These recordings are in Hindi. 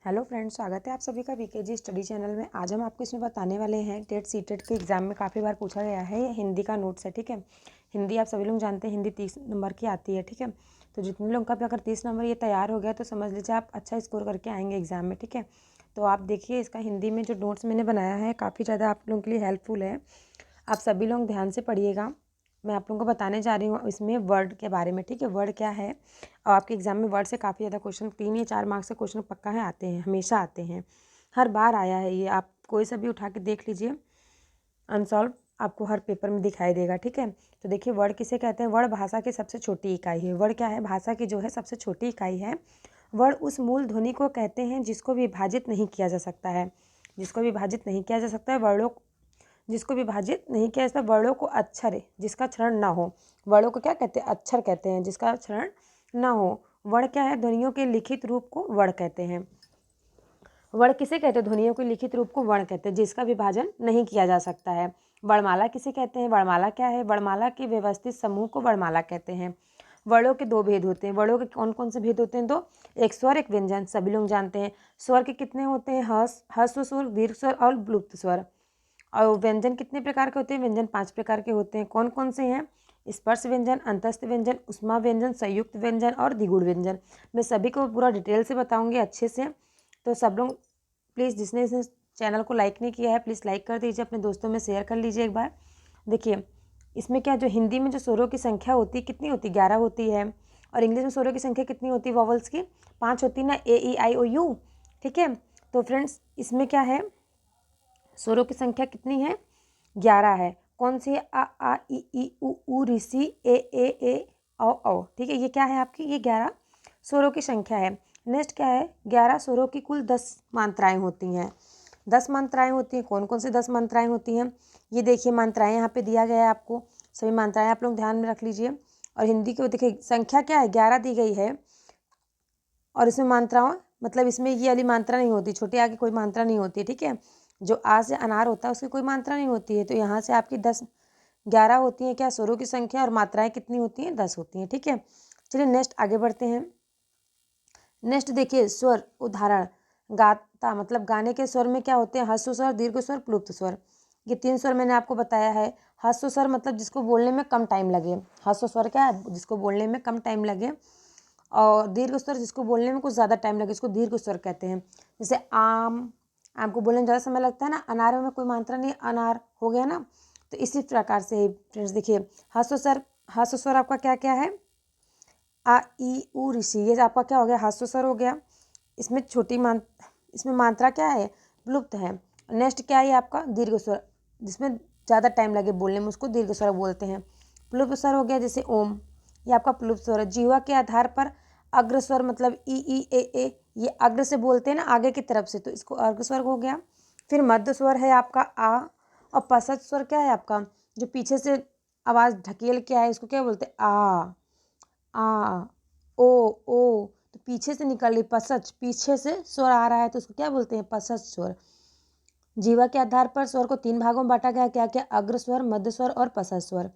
हेलो फ्रेंड्स, स्वागत है आप सभी का वीकेजी स्टडी चैनल में। आज हम आपको इसमें बताने वाले हैं टेट सीटेट के एग्जाम में काफ़ी बार पूछा गया है ये हिंदी का नोट्स है। ठीक है, हिंदी आप सभी लोग जानते हैं, हिंदी 30 नंबर की आती है। ठीक है, तो जितने लोगों का भी अगर 30 नंबर ये तैयार हो गया तो समझ लीजिए आप अच्छा स्कोर करके आएंगे एग्जाम में। ठीक है, तो आप देखिए इसका हिंदी में जो नोट्स मैंने बनाया है काफ़ी ज़्यादा आप लोगों के लिए हेल्पफुल है। आप सभी लोग ध्यान से पढ़िएगा। मैं आप लोगों को बताने जा रही हूँ इसमें वर्ड के बारे में। ठीक है, वर्ड क्या है, और आपके एग्जाम में वर्ड से काफ़ी ज़्यादा क्वेश्चन 3 या 4 मार्क्स से क्वेश्चन पक्का है, आते हैं, हमेशा आते हैं, हर बार आया है ये। आप कोई सा भी उठा के देख लीजिए, अनसॉल्व आपको हर पेपर में दिखाई देगा। ठीक है, तो देखिए वर्ड किसे कहते हैं। वर्ड भाषा की सबसे छोटी इकाई है। वर्ड क्या है, भाषा की जो है सबसे छोटी इकाई है। वर्ड उस मूल ध्वनि को कहते हैं जिसको विभाजित नहीं किया जा सकता है। जिसको विभाजित नहीं किया जा सकता है, वर्डों जिसको विभाजित नहीं किया जाता, वर्णों को अक्षर है जिसका क्षरण ना हो। वर्णों को क्या कहते हैं, अक्षर कहते हैं जिसका क्षरण ना हो। वर्ण क्या है, ध्वनियों के लिखित रूप को वर्ण कहते हैं। वर्ण किसे कहते हैं, ध्वनियों के लिखित रूप को वर्ण कहते हैं जिसका विभाजन नहीं किया जा सकता है। वर्णमाला किसे कहते हैं, वर्णमाला क्या है, वर्णमाला के व्यवस्थित समूह को वर्णमाला कहते हैं। वर्णों के 2 भेद होते हैं। वर्णों के कौन कौन से भेद होते हैं, 2, एक स्वर एक व्यंजन, सभी लोग जानते हैं। स्वर के कितने होते हैं, ह्रस्व स्वर, दीर्घ स्वर और प्लुप्त स्वर। और व्यंजन कितने प्रकार के होते हैं, व्यंजन 5 प्रकार के होते हैं। कौन कौन से हैं, स्पर्श व्यंजन, अंतस्थ व्यंजन, ऊष्मा व्यंजन, संयुक्त व्यंजन और द्विगुण व्यंजन। मैं सभी को पूरा डिटेल से बताऊंगी अच्छे से। तो सब लोग प्लीज़, जिसने इस चैनल को लाइक नहीं किया है प्लीज़ लाइक कर दीजिए, अपने दोस्तों में शेयर कर लीजिए एक बार। देखिए इसमें क्या, जो हिंदी में जो स्वरों की संख्या होती है कितनी होती है, 11 होती है। और इंग्लिश में स्वरों की संख्या कितनी होती है, वॉवल्स की 5 होती है ना, AEIOU। ठीक है, तो फ्रेंड्स इसमें क्या है, स्वरों की संख्या कितनी है, 11 है। कौन सी है, आ ई ई उ ऋषि ए औ। ठीक है, ये क्या है आपकी, ये 11 स्वरों की संख्या है। नेक्स्ट क्या है, 11 स्वरों की कुल 10 मात्राएं होती हैं। 10 मात्राएं होती हैं। कौन कौन सी 10 मात्राएं होती हैं, ये देखिए मात्राएं यहाँ पे दिया गया है आपको, सभी मात्राएं आप लोग ध्यान में रख लीजिए। और हिंदी को देखिए संख्या क्या है, 11 दी गई है। और इसमें मात्राओं मतलब इसमें ये वाली मात्रा नहीं होती, छोटे आ की कोई मात्रा नहीं होती है। ठीक है, जो आ से अनार होता है उसकी कोई मात्रा नहीं होती है। तो यहाँ से आपकी 11 होती हैं क्या, स्वरों की संख्या, और मात्राएं कितनी होती हैं, 10 होती हैं। ठीक है, चलिए नेक्स्ट आगे बढ़ते हैं। नेक्स्ट देखिए स्वर उदाहरण। गाता मतलब गाने के स्वर में क्या होते हैं, ह्रस्व स्वर, दीर्घ स्वर, प्लुप्त स्वर। ये 3 स्वर मैंने आपको बताया है। ह्रस्व स्वर मतलब जिसको बोलने में कम टाइम लगे। ह्रस्व स्वर क्या है, जिसको बोलने में कम टाइम लगे। और दीर्घ स्वर जिसको बोलने में कुछ ज़्यादा टाइम लगे, इसको दीर्घ स्वर कहते हैं। जैसे आम, आम को बोलने में ज़्यादा समय लगता है ना। अनार में कोई मात्रा नहीं, अनार हो गया ना। तो इसी प्रकार से फ्रेंड्स देखिए ह्रस्व स्वर आपका क्या क्या है, आ ई उ ऋषि, ये आपका क्या हो गया, ह्रस्व स्वर हो गया। इसमें इसमें मात्रा क्या है, प्लुप्त है। नेक्स्ट क्या है आपका, दीर्घ स्वर, जिसमें ज़्यादा टाइम लगे बोलने में उसको दीर्घ स्वर बोलते हैं। प्लुप्त स्वर हो गया जैसे ओम, ये आपका प्लुप्त स्वर है। जीवा के आधार पर अग्र स्वर मतलब ई, ये अग्र से बोलते हैं ना, आगे की तरफ से, तो इसको अग्र स्वर हो गया। फिर मध्य स्वर है आपका आ। और पसत स्वर क्या है आपका, जो पीछे से आवाज़ ढकेल के आए इसको क्या बोलते हैं, आ ओ। तो पीछे से निकल रही पसच, पीछे से स्वर आ रहा है तो उसको क्या बोलते हैं, पसच स्वर। जीवा के आधार पर स्वर को 3 भागों में बांटा गया, क्या क्या, अग्र स्वर, मध्य स्वर और पसच स्वर।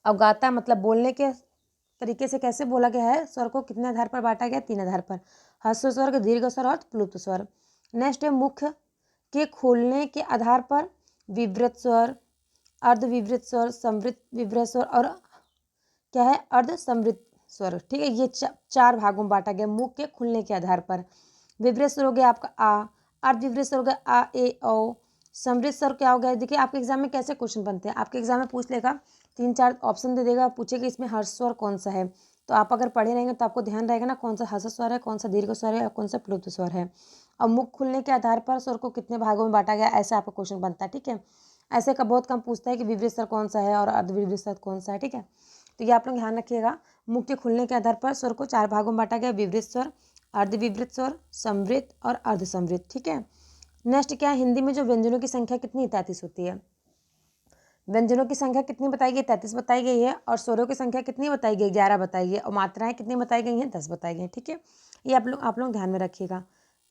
अब गाता मतलब बोलने के तरीके से कैसे बोला गया है, स्वर को कितने आधार पर बांटा गया, 3 आधार पर, ह्रस्व स्वर, दीर्घ स्वर और प्लुप्त स्वर। नेक्स्ट है मुख के खोलने के आधार पर विवृत स्वर, अर्धविवृत स्वर, समवृत विवृत स्वर और क्या है, अर्ध समवृत स्वर। ठीक है, ये 4 भागों में बांटा गया मुख के खुलने के आधार पर। विवृत स्वर हो गया आपका आ, अर्धविवृत स्वर हो गया आ ए ओ, समवृत स्वर क्या हो गया। देखिए आपके एग्जाम में कैसे क्वेश्चन बनते हैं, आपके एग्जाम में पूछ लेगा, 3-4 ऑप्शन दे देगा, पूछेगा इसमें ह्रस्व स्वर कौन सा है। तो आप अगर पढ़े रहेंगे तो आपको ध्यान रहेगा ना कौन सा ह्रस्व स्वर है, कौन सा दीर्घ स्वर है और कौन सा प्लुप्त स्वर है। और मुख खुलने के आधार पर स्वर को कितने भागों में बांटा गया, ऐसा आपका क्वेश्चन बनता है। ठीक है, ऐसे का बहुत कम पूछता है कि विवृत स्वर कौन सा है और अर्धविवृत स्वर कौन सा है। ठीक है, तो ये आप लोग ध्यान रखिएगा। मुख के खुलने के आधार पर स्वर को 4 भागों में बांटा गया, विवृत स्वर, अर्धविवृत स्वर, समवृत और अर्धसमवृत। ठीक है, नेक्स्ट क्या है, हिंदी में जो व्यंजनों की संख्या कितनी, 33 होती है। व्यंजनों की संख्या कितनी बताई गई, 33 बताई गई है। और स्वरों की संख्या कितनी बताई गई, 11 बताई गई। और मात्राएं कितनी बताई गई हैं, 10 बताई गई। ठीक है, ये आप लोग ध्यान में रखिएगा।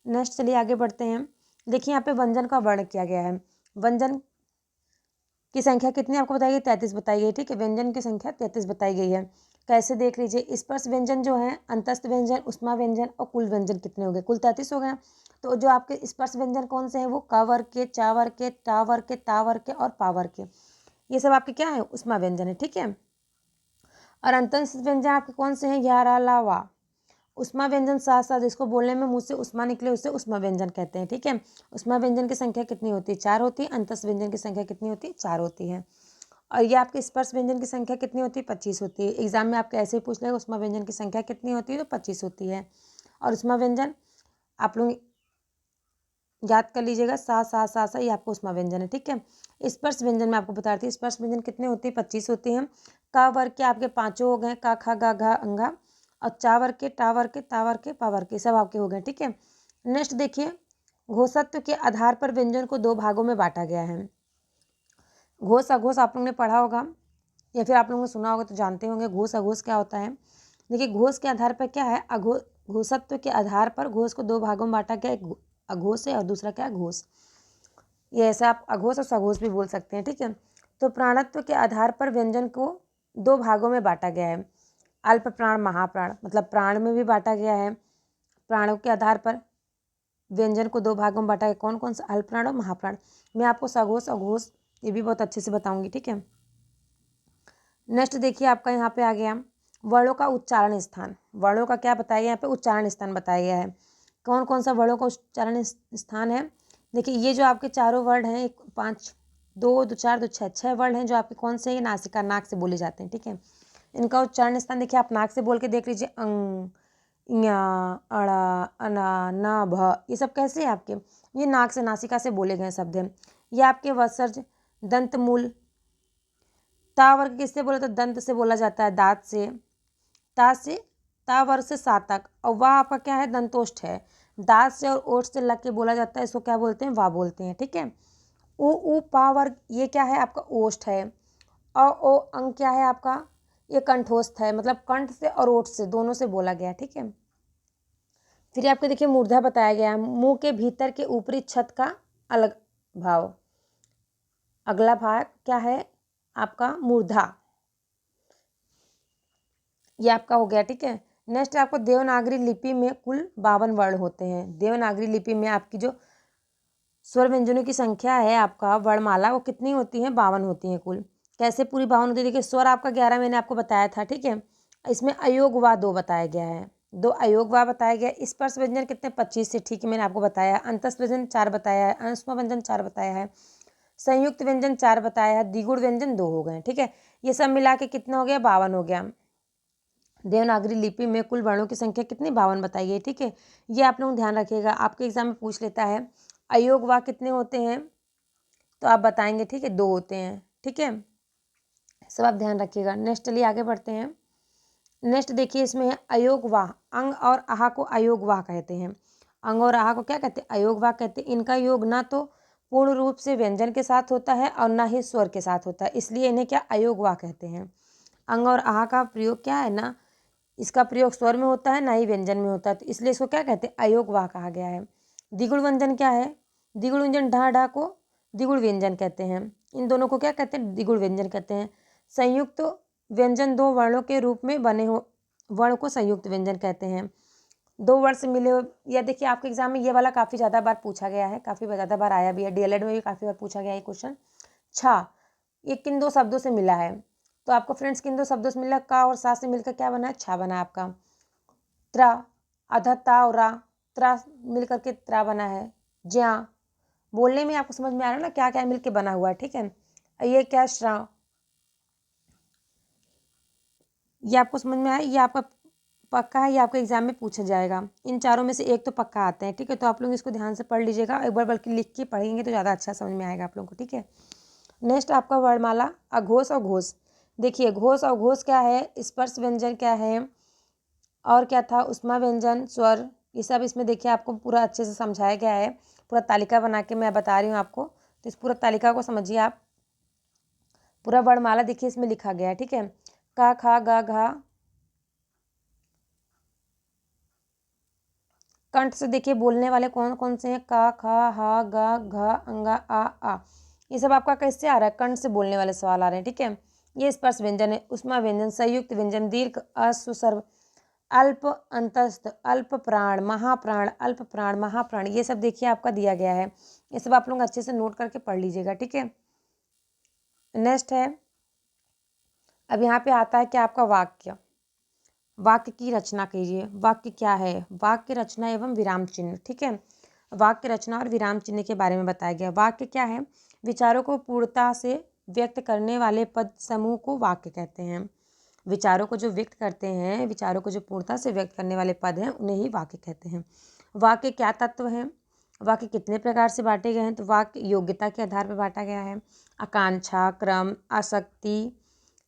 नेक्स्ट चलिए आगे बढ़ते हैं। देखिए यहाँ पे व्यंजन का वर्ण किया गया है। व्यंजन की संख्या कितनी आपको बताई गई, 33 बताई गई। ठीक है, व्यंजन की संख्या 33 बताई गई है। कैसे देख लीजिए, स्पर्श व्यंजन जो है, अंतस्थ व्यंजन, उष्मा व्यंजन और कुल व्यंजन कितने हो गए, कुल 33 हो गए। तो जो आपके स्पर्श व्यंजन कौन से हैं, वो क वर्ग के, चा वर्ग के, टा वर्ग के, ता वर्ग के और पा वर्ग के, ये सब आपके क्या है, उष्मा व्यंजन है, ठीक है। और अंतस्थ व्यंजन आपके कौन से हैं, या, रा, ला, वा। उष्मा व्यंजन साथ साथ जिसको बोलने में मुंह से उष्मा निकले उसे उष्मा व्यंजन कहते हैं, ठीक है। उष्मा व्यंजन की संख्या कितनी होती है, 4 होती है। अंतस्थ व्यंजन की संख्या कितनी होती है, 4 होती है। और ये आपके स्पर्श व्यंजन की संख्या कितनी होती है, 25 होती है। एग्जाम में आपके ऐसे ही पूछ लेगा उष्मा व्यंजन की संख्या कितनी होती है, तो 25 होती है। और उष्मा व्यंजन आप लोग याद कर लीजिएगा, सा सा सा सा, ये आपको उष्मा व्यंजन है, ठीक है। स्पर्श व्यंजन में आपको बता रही थी, स्पर्श व्यंजन कितने होती है, 25 होती हैं। का वर्ग के आपके 5 हो गए, का, खा, गा, घा, अंगा। और चा वर्ग के, टा वर्ग के, ता वर्ग के, पा वर्ग के, सब आपके हो गए, ठीक है। नेक्स्ट देखिए, घोषत्व के आधार पर व्यंजन को 2 भागों में बांटा गया है। घोष अघोष आप लोगों ने पढ़ा होगा या फिर आप लोगों ने सुना होगा तो जानते होंगे घोष अघोष क्या होता है। देखिए, घोष के आधार पर क्या है, घोषत्व के आधार पर घोष को 2 भागों में बांटा गया, एक अघोष है और दूसरा क्या है, घोष। ये ऐसा आप अघोष और सघोष भी बोल सकते हैं, ठीक है। तो प्राणत्व के आधार पर व्यंजन को 2 भागों में बांटा गया है, अल्प प्राण, महाप्राण, मतलब प्राण में भी बांटा गया है। प्राणों के आधार पर व्यंजन को 2 भागों में बांटा गया, कौन कौन सा, अल्प प्राण और महाप्राण। मैं आपको सघोष अघोष ये भी बहुत अच्छे से बताऊंगी, ठीक है। नेक्स्ट देखिए, आपका यहाँ पे आ गया वर्णों का उच्चारण स्थान। वर्णों का क्या बताया गया, यहाँ पे उच्चारण स्थान बताया गया है। कौन कौन सा वर्णों का उच्चारण स्थान है। देखिए, ये जो आपके चारों वर्ड हैं, 5, 2, 2, 4, 2, 6, 6 वर्ड हैं जो आपके कौन से, ये नासिका, नाक से बोले जाते हैं, ठीक है। इनका उच्चारण स्थान देखिए, आप नाक से बोल के देख लीजिए, अंग, या, अड़ा, अना, ना, भ, ये सब कैसे है आपके, ये नाक से, नासिका से बोले गए शब्द हैं। ये आपके वत्सर्ज, दंत मूल। ता वर्ग किससे बोला, तो दंत से बोला जाता है, दांत से। ता से, ता वर्ग से सा तक। और वाह आपका क्या है, दंतोष्ठ है, दांत से और ओठ से लग के बोला जाता है, इसको क्या बोलते हैं, वाह बोलते हैं, ठीक है। उ पा वर्ग ये क्या है आपका, ओष्ठ है। ओ अंग क्या है आपका, ये कंठोस्थ है, मतलब कंठ से और ओठ से दोनों से बोला गया, ठीक है। फिर आपको देखिए मूर्धा बताया गया है, मुंह के भीतर के ऊपरी छत का अलग भाव। अगला भाग क्या है आपका, मूर्धा, ये आपका हो गया, ठीक है। नेक्स्ट आपको देवनागरी लिपि में कुल 52 वर्ण होते हैं। देवनागरी लिपि में आपकी जो स्वर व्यंजनों की संख्या है, आपका वर्णमाला, वो कितनी होती है, 52 होती हैं कुल। कैसे पूरी 52 होती है, देखिए स्वर आपका 11 मैंने आपको बताया था, ठीक है। इसमें अयोग वा 2 बताया गया है, 2 अयोग वा बताया गया। स्पर्श व्यंजन कितने, 25 से, ठीक है, मैंने आपको बताया। अंतस्थ व्यंजन 4 बताया है, अनुष्मा व्यंजन 4 बताया है, संयुक्त व्यंजन 4 बताया है, द्विगुण व्यंजन 2 हो गए, ठीक है। ये सब मिला के कितना हो गया, 52 हो गया। देवनागरी लिपि में कुल वर्णों की संख्या कितनी, 52 बताई गई, ठीक है। ये आप लोग ध्यान रखिएगा, आपके एग्जाम में पूछ लेता है अयोग वा कितने होते हैं, तो आप बताएंगे, ठीक है, 2 होते हैं, ठीक है। सब आप ध्यान रखिएगा। नेक्स्ट चलिए आगे बढ़ते हैं। नेक्स्ट देखिए, इसमें है अयोग वाह। अंग और आहा को अयोग वाह कहते हैं। अंग और आहा को क्या कहते हैं, अयोग वाह कहते हैं। इनका योग ना तो पूर्ण रूप से व्यंजन के साथ होता है और ना ही स्वर के साथ होता है, इसलिए इन्हें क्या, अयोग वाह कहते हैं। अंग और आहा का प्रयोग क्या है ना, इसका प्रयोग स्वर में होता है ना ही व्यंजन में होता है, तो इसलिए इसको क्या कहते हैं, अयोग वाह कहा गया है। द्विगुण व्यंजन क्या है, द्विगुण व्यंजन ढा ढा को द्विगुण व्यंजन कहते हैं। इन दोनों को क्या कहते हैं, द्विगुण व्यंजन कहते हैं। संयुक्त व्यंजन 2 वर्णों के रूप में बने हो वर्ण को संयुक्त व्यंजन कहते हैं। 2 वर्ण से मिले हो, या देखिए आपके एग्जाम में ये वाला काफ़ी ज़्यादा बार पूछा गया है, काफ़ी ज़्यादा बार आया भी है, डीएलएड में भी काफ़ी बार पूछा गया है क्वेश्चन। छा, ये किन 2 शब्दों से मिला है, तो आपको फ्रेंड्स किन 2 शब्दों से मिला, का और सा से मिलकर क्या बना है, छा बना है आपका। त्रा, आधा ता और रा, त्रा मिलकर के त्रा बना है। ज्या, बोलने में आपको समझ में आ रहा है ना क्या क्या मिलके बना हुआ है, ठीक है। ये क्या, श्रा, ये आपको समझ में आया, ये आपका पक्का है, ये आपके एग्जाम में पूछा जाएगा। इन चारों में से एक तो पक्का आते हैं, ठीक है। तो आप लोग इसको ध्यान से पढ़ लीजिएगा एक बार, बल्कि लिख के पढ़ेंगे तो ज़्यादा अच्छा समझ में आएगा आप लोगों को, ठीक है। नेक्स्ट आपका वर्णमाला, अघोष और घोष। देखिए, घोष और घोष क्या है, स्पर्श व्यंजन क्या है, और क्या था, उष्मा व्यंजन, स्वर, ये सब इसमें देखिए आपको पूरा अच्छे से समझाया गया है। पूरा तालिका बना के मैं बता रही हूँ आपको, तो इस पूरा तालिका को समझिए आप। पूरा वर्णमाला देखिए इसमें लिखा गया है, ठीक है। का, खा, गा, घा। कंठ से देखिए बोलने वाले कौन कौन से हैं, का, खा, हा, गा, घा, अंगा, आ। ये सब आपका कैसे आ रहा है, कंठ से बोलने वाले सवाल आ रहे हैं, ठीक है। ये स्पर्श व्यंजन है। ऊष्मा व्यंजन, संयुक्त व्यंजन, दीर्घ, अस्वर्ग, अल्प अंतस्थ, अल्प प्राण, महाप्राण, अल्प प्राण, महाप्राण, ये सब देखिए आपका दिया गया है। ये सब आप लोग अच्छे से नोट करके पढ़ लीजिएगा, ठीक है। नेक्स्ट है, अब यहाँ पे आता है कि आपका वाक्य, वाक्य की रचना कीजिए। वाक्य क्या है? वाक्य रचना एवं विराम चिन्ह, ठीक है। वाक्य रचना और विराम चिन्ह के बारे में बताया गया। वाक्य क्या है? विचारों को पूर्णता से व्यक्त करने वाले पद समूह को वाक्य कहते हैं। विचारों को जो व्यक्त करते हैं, विचारों को जो पूर्णता से व्यक्त करने वाले पद हैं, उन्हें ही वाक्य कहते हैं। वाक्य क्या तत्व हैं? वाक्य कितने प्रकार से बांटे गए हैं? तो वाक्य योग्यता के आधार पर बांटा गया है। आकांक्षा, क्रम, आसक्ति,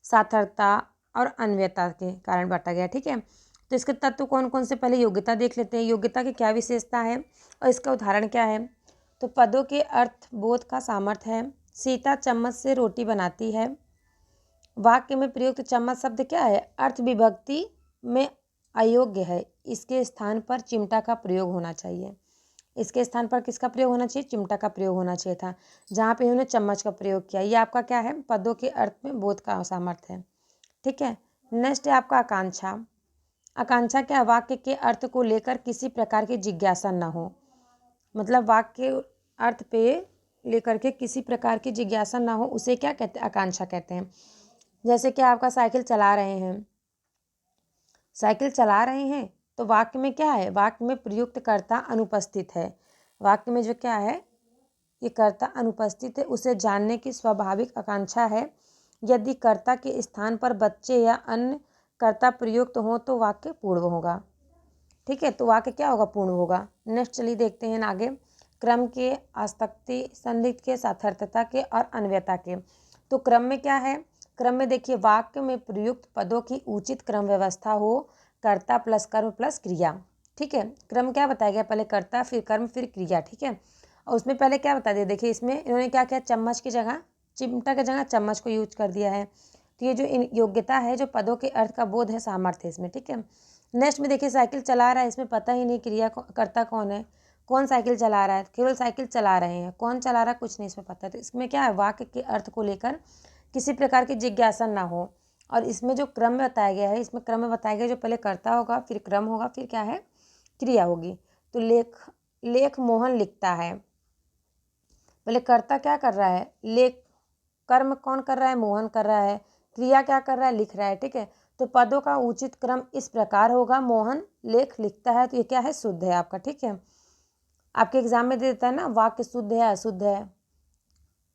सार्थकता और अन्वयता के कारण बांटा गया, ठीक है। तो इसके तत्व कौन कौन से, पहले योग्यता देख लेते हैं। योग्यता की क्या विशेषता है और इसका उदाहरण क्या है? तो पदों के अर्थ बोध का सामर्थ्य है। सीता चम्मच से रोटी बनाती है। वाक्य में प्रयुक्त चम्मच शब्द क्या है? अर्थ विभक्ति में अयोग्य है, इसके स्थान पर चिमटा का प्रयोग होना चाहिए। इसके स्थान पर किसका प्रयोग होना चाहिए? चिमटा का प्रयोग होना चाहिए था, जहाँ पे उन्होंने चम्मच का प्रयोग किया। ये आपका क्या है? पदों के अर्थ में बोध का सामर्थ्य है, ठीक है। नेक्स्ट है आपका आकांक्षा। आकांक्षा क्या? वाक्य के अर्थ को लेकर किसी प्रकार की जिज्ञासा न हो, मतलब वाक्य अर्थ पे लेकर के किसी प्रकार की जिज्ञासा ना हो, उसे क्या कहते हैं? आकांक्षा कहते हैं। जैसे कि आपका साइकिल चला रहे हैं, साइकिल चला रहे हैं, तो वाक्य में क्या है? वाक्य में प्रयुक्त कर्ता अनुपस्थित है। वाक्य में जो क्या है? ये कर्ता अनुपस्थित है, उसे जानने की स्वाभाविक आकांक्षा है। यदि कर्ता के स्थान पर बच्चे या अन्य कर्ता प्रयुक्त हो तो वाक्य पूर्ण होगा, ठीक है। तो वाक्य क्या होगा? पूर्ण होगा। नेक्स्ट चलिए देखते हैं आगे। क्रम के, आसक्ति, संदिग्ध के, सार्थकता के और अन्वयता के। तो क्रम में क्या है? क्रम में देखिए, वाक्य में प्रयुक्त पदों की उचित क्रम व्यवस्था हो, कर्ता प्लस कर्म प्लस क्रिया, ठीक है। क्रम क्या बताया गया? पहले कर्ता, फिर कर्म, फिर क्रिया, ठीक है। और उसमें पहले क्या बता दिया? देखिए इसमें इन्होंने क्या किया? चम्मच की जगह, चिमटा की जगह चम्मच को यूज कर दिया है। तो ये जो योग्यता है, जो पदों के अर्थ का बोध है, सामर्थ्य है इसमें, ठीक है। नेक्स्ट में देखिए, साइकिल चला रहा है, इसमें पता ही नहीं क्रिया कर्ता कौन है, कौन साइकिल चला रहा है, केवल साइकिल चला रहे हैं, कौन चला रहा है कुछ नहीं इसमें पता। तो इसमें क्या है? वाक्य के अर्थ को लेकर किसी प्रकार की जिज्ञासा ना हो। और इसमें जो क्रम में बताया गया है, इसमें क्रम में बताया गया जो पहले कर्ता होगा, फिर क्रम होगा, फिर क्या है? क्रिया होगी। तो लेख मोहन लिखता है, पहले कर्ता क्या कर रहा है? लेख। कर्म कौन कर रहा है? मोहन कर रहा है। क्रिया क्या कर रहा है? लिख रहा है, ठीक है। तो पदों का उचित क्रम इस प्रकार होगा, मोहन लेख लिखता है, तो ये क्या है? शुद्ध है आपका, ठीक है। आपके एग्जाम में दे देता है ना, वाक्य शुद्ध है अशुद्ध है,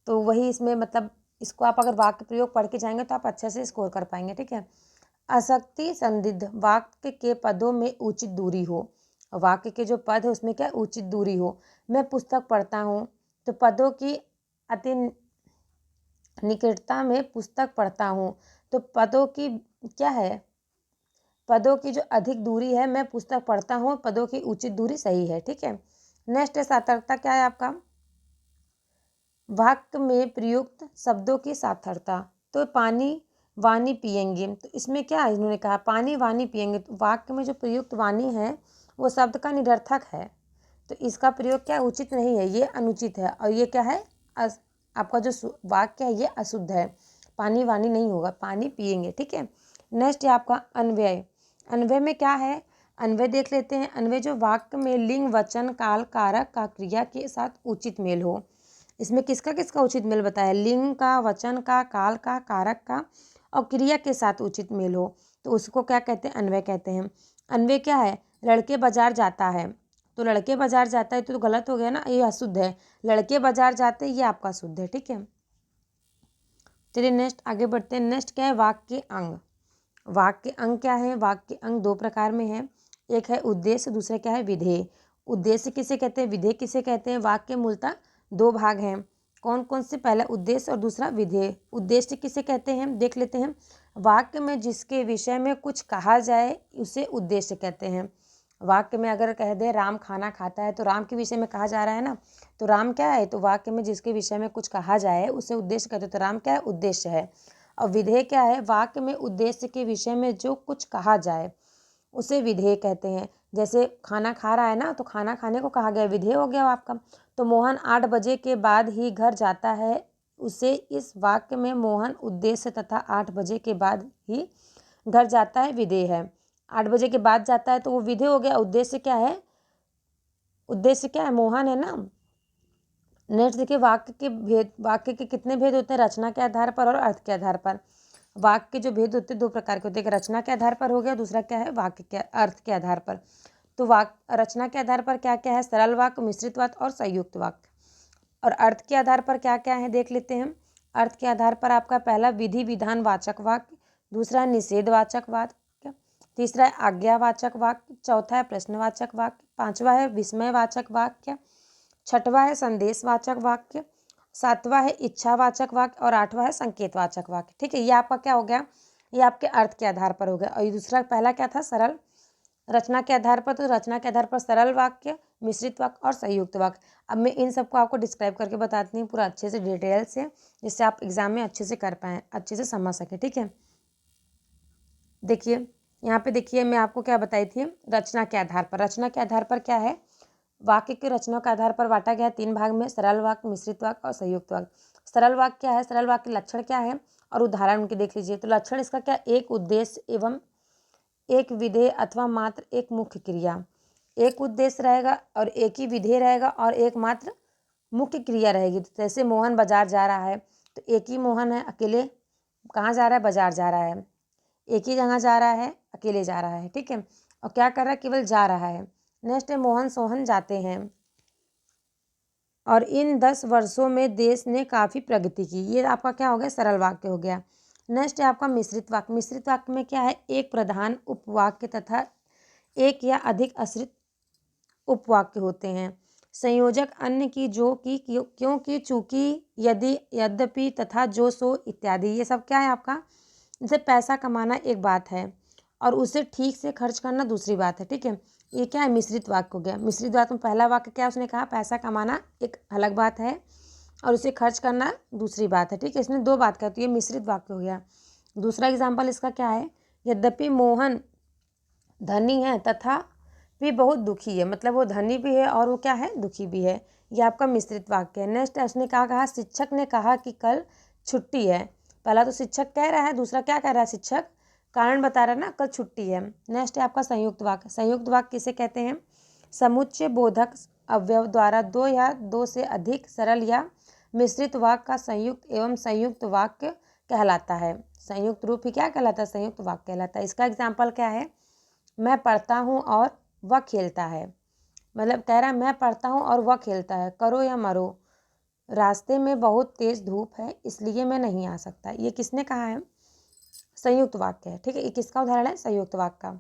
तो वही इसमें मतलब इसको आप अगर वाक्य प्रयोग पढ़ के जाएंगे तो आप अच्छे से स्कोर कर पाएंगे, ठीक है। आसक्ति संदिग्ध, वाक्य के पदों में उचित दूरी हो। वाक्य के जो पद है उसमें क्या? उचित दूरी हो। मैं पुस्तक पढ़ता हूँ, तो पदों की अति निकटता में पुस्तक पढ़ता हूँ, तो पदों की क्या है? पदों की जो अधिक दूरी है, मैं पुस्तक पढ़ता हूँ, पदों की उचित दूरी सही है, ठीक है। नेक्स्ट है सार्थकता। क्या है आपका? वाक्य में प्रयुक्त शब्दों की सार्थकता। तो पानी वानी पियेंगे, तो इसमें क्या है? इन्होंने कहा पानी वानी पियेंगे, तो वाक्य में जो प्रयुक्त वानी है वो शब्द का निरर्थक है, तो इसका प्रयोग क्या? उचित नहीं है, ये अनुचित है। और ये क्या है? आपका जो वाक्य है ये अशुद्ध है, पानी वानी नहीं होगा, पानी पियेंगे, ठीक है। नेक्स्ट है आपका अन्वय। अन्वय में क्या है? अन्वय देख लेते हैं। अन्वय जो वाक्य में लिंग, वचन, काल, कारक का क्रिया के साथ उचित मेल हो। इसमें किसका किसका उचित मेल बताया? लिंग का, वचन का, काल का, कारक का और क्रिया के साथ उचित मेल हो, तो उसको क्या कहते हैं? अन्वय कहते हैं। अन्वय क्या है? लड़के बाजार जाता है, तो लड़के बाजार जाता है तो गलत हो गया ना, ये अशुद्ध है। लड़के बाजार जाते हैं, ये आपका शुद्ध है, ठीक है। चलिए नेक्स्ट आगे बढ़ते हैं। नेक्स्ट क्या है? वाक्य अंग। वाक्य अंग क्या है? वाक्य अंग दो प्रकार में है, एक है उद्देश्य, दूसरा क्या है? विधेय। उद्देश्य किसे कहते हैं? विधेय किसे कहते हैं? वाक्य मूलतः दो भाग हैं, कौन कौन से? पहला उद्देश्य और दूसरा विधेय। उद्देश्य किसे कहते हैं? देख लेते हैं। वाक्य में जिसके विषय में कुछ कहा जाए उसे उद्देश्य कहते हैं। वाक्य में अगर कह दे राम खाना खाता है, तो राम के विषय में कहा जा रहा है ना, तो राम क्या है? तो वाक्य में जिसके विषय में कुछ कहा जाए उसे उद्देश्य कहते हैं, तो राम क्या है? उद्देश्य है। और विधेय क्या है? वाक्य में उद्देश्य के विषय में जो कुछ कहा जाए उसे विधेय कहते हैं। जैसे खाना खा रहा है ना, तो खाना खाने को कहा गया, विधेय हो गया आपका। तो मोहन 8 बजे के बाद ही घर जाता है, उसे इस वाक्य में मोहन उद्देश्य तथा 8 बजे के बाद ही घर जाता है विधेय है। 8 बजे के बाद जाता है तो वो विधेय हो गया। उद्देश्य क्या है? उद्देश्य क्या है? मोहन है ना। नेक्स्ट देखिए, वाक्य के कितने भेद होते हैं? रचना के आधार पर और अर्थ के आधार पर। वाक्य के जो भेद होते हैं 2 प्रकार के होते हैं, एक रचना के आधार पर हो गया, दूसरा क्या है? वाक्य के अर्थ के आधार पर। तो रचना के आधार पर क्या क्या है? सरल वाक्य, मिश्रित वाक्य और संयुक्त वाक्य। और अर्थ के आधार पर क्या क्या है देख लेते हैं। अर्थ के आधार पर आपका पहला विधि विधान वाचक वाक्य, दूसरा है निषेधवाचक वाक्य, तीसरा है आज्ञावाचक वाक्य, चौथा है प्रश्नवाचक वाक्य, पांचवा है विस्मयवाचक वाक्य, छठवां है संदेशवाचक वाक्य, सातवां है इच्छावाचक वाक्य और आठवां है संकेतवाचक वाक्य। ठीक है, ये आपका क्या हो गया? ये आपके अर्थ के आधार पर हो गया। और ये दूसरा पहला क्या था? सरल। रचना के आधार पर, तो रचना के आधार पर सरल वाक्य, मिश्रित वाक्य और संयुक्त वाक्य। अब मैं इन सबको आपको डिस्क्राइब करके बताती हूँ पूरा अच्छे से डिटेल से, जिससे आप एग्जाम में अच्छे से कर पाएँ, अच्छे से समझ सकें। ठीक है, देखिए यहाँ पे देखिए मैं आपको क्या बताई थी। रचना के आधार पर, रचना के आधार पर क्या है? वाक्य की रचना के आधार पर बांटा गया 3 भाग में, सरल वाक्य, मिश्रित वाक्य और संयुक्त वाक्य। सरल वाक्य क्या है? सरल वाक्य के लक्षण क्या है और उदाहरण उनके देख लीजिए। तो लक्षण इसका क्या? एक उद्देश्य एवं एक विधेय अथवा मात्र एक मुख्य क्रिया। एक उद्देश्य रहेगा और एक ही विधेय रहेगा और एक मात्र मुख्य क्रिया रहेगी। जैसे मोहन बाजार जा रहा है, तो एक ही मोहन है, अकेले कहाँ जा रहा है? बाजार जा रहा है। एक ही जगह जा रहा है, अकेले जा रहा है। ठीक है, और क्या कर रहा है? केवल जा रहा है। नेक्स्ट है मोहन सोहन जाते हैं और इन 10 वर्षों में देश ने काफ़ी प्रगति की। ये आपका क्या हो गया? सरल वाक्य हो गया। नेक्स्ट है आपका मिश्रित वाक्य। मिश्रित वाक्य में क्या है? एक प्रधान उपवाक्य तथा एक या अधिक आश्रित उपवाक्य होते हैं। संयोजक अन्य की, जो की, क्योंकि, चूंकि, यदि, यद्यपि, तथा, जो, सो इत्यादि। ये सब क्या है आपका? जैसे पैसा कमाना एक बात है और उसे ठीक से खर्च करना दूसरी बात है। ठीक है, ये क्या है? मिश्रित वाक्य हो गया। मिश्रित वाक्य में पहला वाक्य क्या उसने कहा? पैसा कमाना एक अलग बात है और उसे खर्च करना दूसरी बात है। ठीक है, इसने 2 बात कहा, तो ये मिश्रित वाक्य हो गया। दूसरा एग्जाम्पल इसका क्या है? यद्यपि मोहन धनी है तथा भी बहुत दुखी है। मतलब वो धनी भी है और वो क्या है? दुखी भी है। ये आपका मिश्रित वाक्य है। नेक्स्ट है, उसने क्या कहा? शिक्षक ने कहा कि कल छुट्टी है। पहला तो शिक्षक कह रहा है, दूसरा क्या कह रहा है? शिक्षक कारण बता रहा है ना, कल छुट्टी है। नेक्स्ट है आपका संयुक्त वाक्य। संयुक्त वाक्य किसे कहते हैं? समुच्चय बोधक अवयव द्वारा 2 या 2 से अधिक सरल या मिश्रित वाक्य का संयुक्त एवं संयुक्त वाक्य कहलाता है। संयुक्त रूप ही क्या कहलाता है? संयुक्त वाक्य कहलाता है। इसका एग्जाम्पल क्या है? मैं पढ़ता हूँ और वह खेलता है। मतलब कह रहा है मैं पढ़ता हूँ और वह खेलता है, करो या मरो। रास्ते में बहुत तेज धूप है इसलिए मैं नहीं आ सकता। ये किसने कहा है? संयुक्त वाक्य है। ठीक है, ये किसका उदाहरण है? संयुक्त वाक्य का।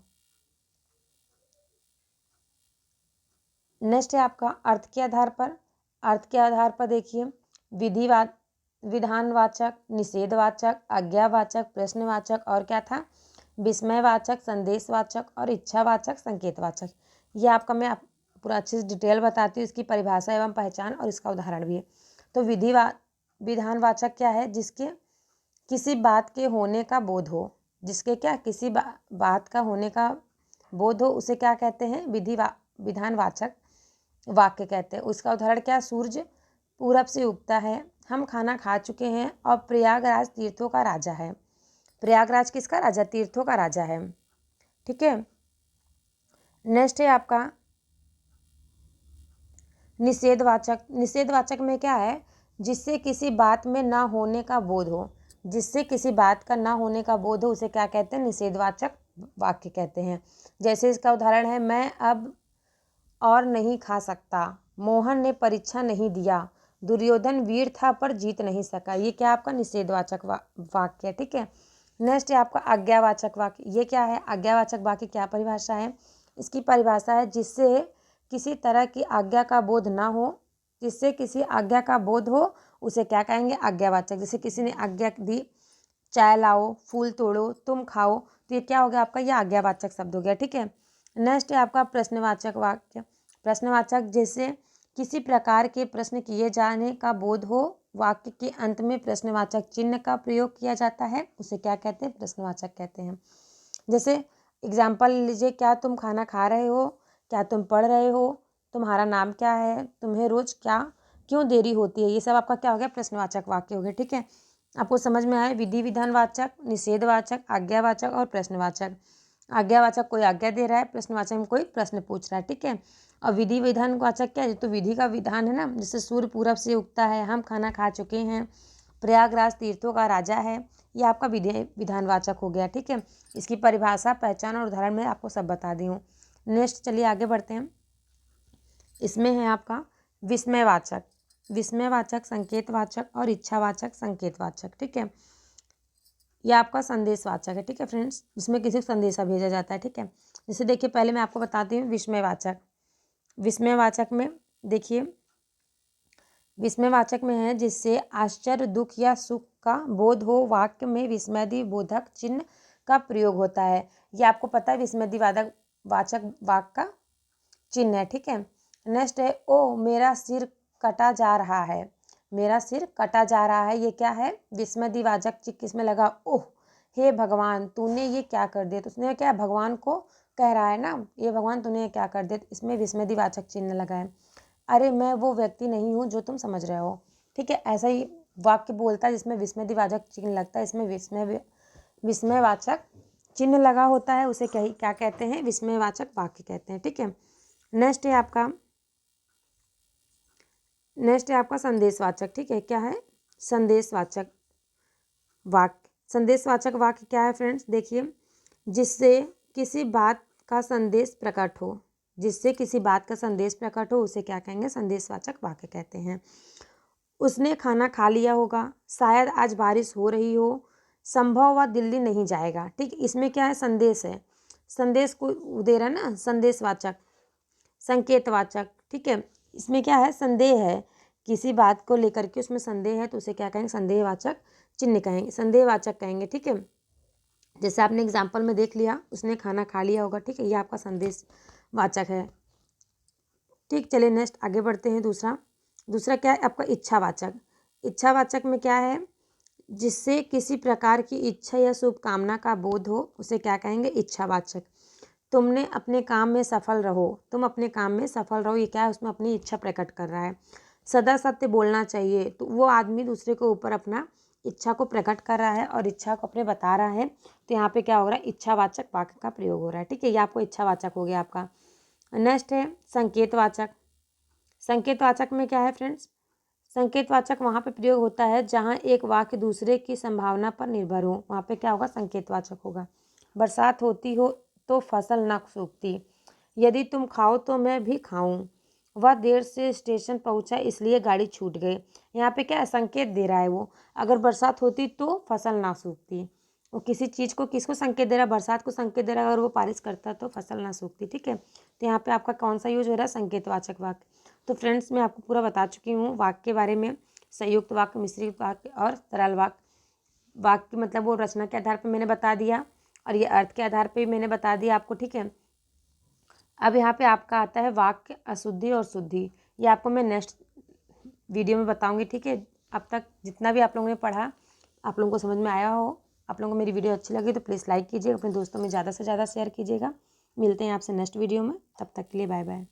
नेक्स्ट है आपका अर्थ के आधार पर। अर्थ के आधार पर देखिए, विधानवाचक, निषेधवाचक, आज्ञावाचक, प्रश्नवाचक और क्या था? विस्मयवाचक, संदेशवाचक और इच्छावाचक, संकेतवाचक। ये आपका मैं पूरा अच्छे से डिटेल बताती हूँ, इसकी परिभाषा एवं पहचान और इसका उदाहरण भी है। तो विधानवाचक क्या है? जिसके किसी बात के होने का बोध हो। जिसके क्या? किसी बात का होने का बोध हो, उसे क्या कहते हैं? विधानवाचक वाक्य कहते हैं। उसका उदाहरण क्या? सूर्य पूरब से उगता है, हम खाना खा चुके हैं और प्रयागराज तीर्थों का राजा है। प्रयागराज किसका राजा? तीर्थों का राजा है। ठीक है, नेक्स्ट है आपका निषेधवाचक। निषेधवाचक में क्या है? जिससे किसी बात में ना होने का बोध हो। जिससे किसी बात का ना होने का बोध हो उसे क्या कहते हैं? निषेधवाचक वाक्य कहते हैं। जैसे इसका उदाहरण है, मैं अब और नहीं खा सकता, मोहन ने परीक्षा नहीं दिया, दुर्योधन वीर था पर जीत नहीं सका। ये क्या आपका? निषेधवाचक वाक्य है। ठीक है, नेक्स्ट है आपका आज्ञावाचक वाक्य। ये क्या है? आज्ञावाचक वाक्य क्या परिभाषा है? इसकी परिभाषा है जिससे किसी तरह की आज्ञा का बोध ना हो। जिससे किसी आज्ञा का बोध हो उसे क्या कहेंगे? आज्ञावाचक। जैसे किसी ने आज्ञा दी, चाय लाओ, फूल तोड़ो, तुम खाओ, तो ये क्या हो गया आपका? ये आज्ञावाचक शब्द हो गया। ठीक है, नेक्स्ट है आपका प्रश्नवाचक वाक्य। प्रश्नवाचक जैसे किसी प्रकार के प्रश्न किए जाने का बोध हो, वाक्य के अंत में प्रश्नवाचक चिन्ह का प्रयोग किया जाता है, उसे क्या कहते हैं? प्रश्नवाचक कहते हैं। जैसे एग्जाम्पल लीजिए, क्या तुम खाना खा रहे हो? क्या तुम पढ़ रहे हो? तुम्हारा नाम क्या है? तुम्हें रोज क्या क्यों देरी होती है, ये सब आपका क्या हो गया, प्रश्नवाचक वाक्य हो गया। ठीक है, आपको समझ में आया। विधि विधानवाचक, निषेधवाचक, आज्ञावाचक और प्रश्नवाचक। आज्ञावाचक कोई आज्ञा दे रहा है, प्रश्नवाचक में कोई प्रश्न पूछ रहा है। ठीक है, और विधि विधानवाचक क्या है, तो विधि का विधान है ना, जैसे सूर्य पूरब से उगता है, हम खाना खा चुके हैं, प्रयागराज तीर्थों का राजा है, ये आपका विधि विधानवाचक हो गया। ठीक है, इसकी परिभाषा, पहचान और उदाहरण में आपको सब बता दी हूँ। नेक्स्ट चलिए आगे बढ़ते हैं। इसमें है आपका विस्मयवाचक, विस्मयवाचक, संकेतवाचक और इच्छावाचक, संकेतवाचक। ठीक है, यह आपका संदेशवाचक है। ठीक है फ्रेंड्स, जिसमें किसी को संदेशा भेजा जाता है। ठीक है, जैसे देखिए पहले मैं आपको बताती हूँ विस्मयवाचक। विस्मयवाचक में देखिए, विस्मयवाचक में है जिससे आश्चर्य, दुख या सुख का बोध हो, वाक्य में विस्मयदि बोधक चिन्ह का प्रयोग होता है। ये आपको पता है विस्मयदि वाचक वाक्य का चिन्ह है। ठीक है, नेक्स्ट है ओ मेरा सिर कटा जा रहा है, मेरा सिर कटा जा रहा है, ये क्या है, विस्मयदिवाचक चिन्ह किसमें लगा, ओह हे भगवान तूने ये क्या कर दिया, तो उसने क्या भगवान को कह रहा है ना, ये भगवान तूने ये क्या कर दिया, इसमें विस्मयदिवाचक चिन्ह लगा है। अरे मैं वो व्यक्ति नहीं हूँ जो तुम समझ रहे हो। ठीक है, ऐसा ही वाक्य बोलता है जिसमें विस्मयदिवाचक चिन्ह लगता है, इसमें विस्मयवाचक चिन्ह लगा होता है, उसे क्या कहते हैं, विस्मयवाचक वाक्य कहते हैं। ठीक है, नेक्स्ट है आपका संदेशवाचक। ठीक है, क्या है, संदेशवाचक वाक्य। संदेशवाचक वाक्य क्या है फ्रेंड्स, देखिए जिससे किसी बात का संदेश प्रकट हो, जिससे किसी बात का संदेश प्रकट हो उसे क्या कहेंगे, संदेशवाचक वाक्य कहते हैं। उसने खाना खा लिया होगा, शायद आज बारिश हो रही हो, संभव वह दिल्ली नहीं जाएगा। ठीक, इसमें क्या है, संदेश है, संदेश को दे रहा है ना, संदेशवाचक, संकेतवाचक। ठीक है, इसमें क्या है, संदेह है, किसी बात को लेकर के उसमें संदेह है तो उसे क्या कहेंगे, संदेहवाचक चिन्ह कहेंगे, संदेहवाचक कहेंगे। ठीक है, जैसे आपने एग्जाम्पल में देख लिया, उसने खाना खा लिया होगा। ठीक है, ये आपका संदेशवाचक है। ठीक, चलिए नेक्स्ट आगे बढ़ते हैं। दूसरा क्या है आपका इच्छावाचक। इच्छावाचक में क्या है, जिससे किसी प्रकार की इच्छा या शुभकामना का बोध हो उसे क्या कहेंगे, इच्छावाचक। तुमने अपने काम में सफल रहो, तुम अपने काम में सफल रहो, ये क्या है, उसमें अपनी इच्छा प्रकट कर रहा है। सदा सत्य बोलना चाहिए, तो वो आदमी दूसरे के ऊपर अपना इच्छा को प्रकट कर रहा है और इच्छा को अपने बता रहा है, तो यहाँ पे क्या हो रहा है, इच्छावाचक वाक्य का प्रयोग हो रहा है। ठीक है, ये आपको इच्छावाचक हो गया आपका। नेक्स्ट है संकेतवाचक। संकेतवाचक में क्या है फ्रेंड्स, संकेतवाचक वहाँ पे प्रयोग होता है जहाँ एक वाक्य दूसरे की संभावना पर निर्भर हो, वहाँ पे क्या होगा, संकेतवाचक होगा। बरसात होती हो तो फसल न सूखती, यदि तुम खाओ तो मैं भी खाऊं, वह देर से स्टेशन पहुंचा इसलिए गाड़ी छूट गई। यहाँ पे क्या है, संकेत दे रहा है वो, अगर बरसात होती तो फसल ना सूखती, वो किसी चीज़ को किसको संकेत दे रहा है, बरसात को संकेत दे रहा है, अगर वो बारिश करता तो फसल ना सूखती। ठीक है, तो यहाँ पे आपका कौन सा यूज हो रहा है, संकेतवाचक वाक्य। तो फ्रेंड्स मैं आपको पूरा बता चुकी हूँ वाक्य के बारे में, संयुक्त वाक्य, मिश्रित वाक्य और सरल वाक्य। वाक्य मतलब वो रचना के आधार पर मैंने बता दिया और ये अर्थ के आधार पर भी मैंने बता दिया आपको। ठीक है, अब यहाँ पे आपका आता है वाक्य अशुद्धि और शुद्धि, ये आपको मैं नेक्स्ट वीडियो में बताऊंगी। ठीक है, अब तक जितना भी आप लोगों ने पढ़ा आप लोगों को समझ में आया हो, आप लोगों को मेरी वीडियो अच्छी लगी तो प्लीज़ लाइक कीजिएगा, अपने दोस्तों में ज़्यादा से ज़्यादा शेयर कीजिएगा। मिलते हैं आपसे नेक्स्ट वीडियो में, तब तक के लिए बाय बाय।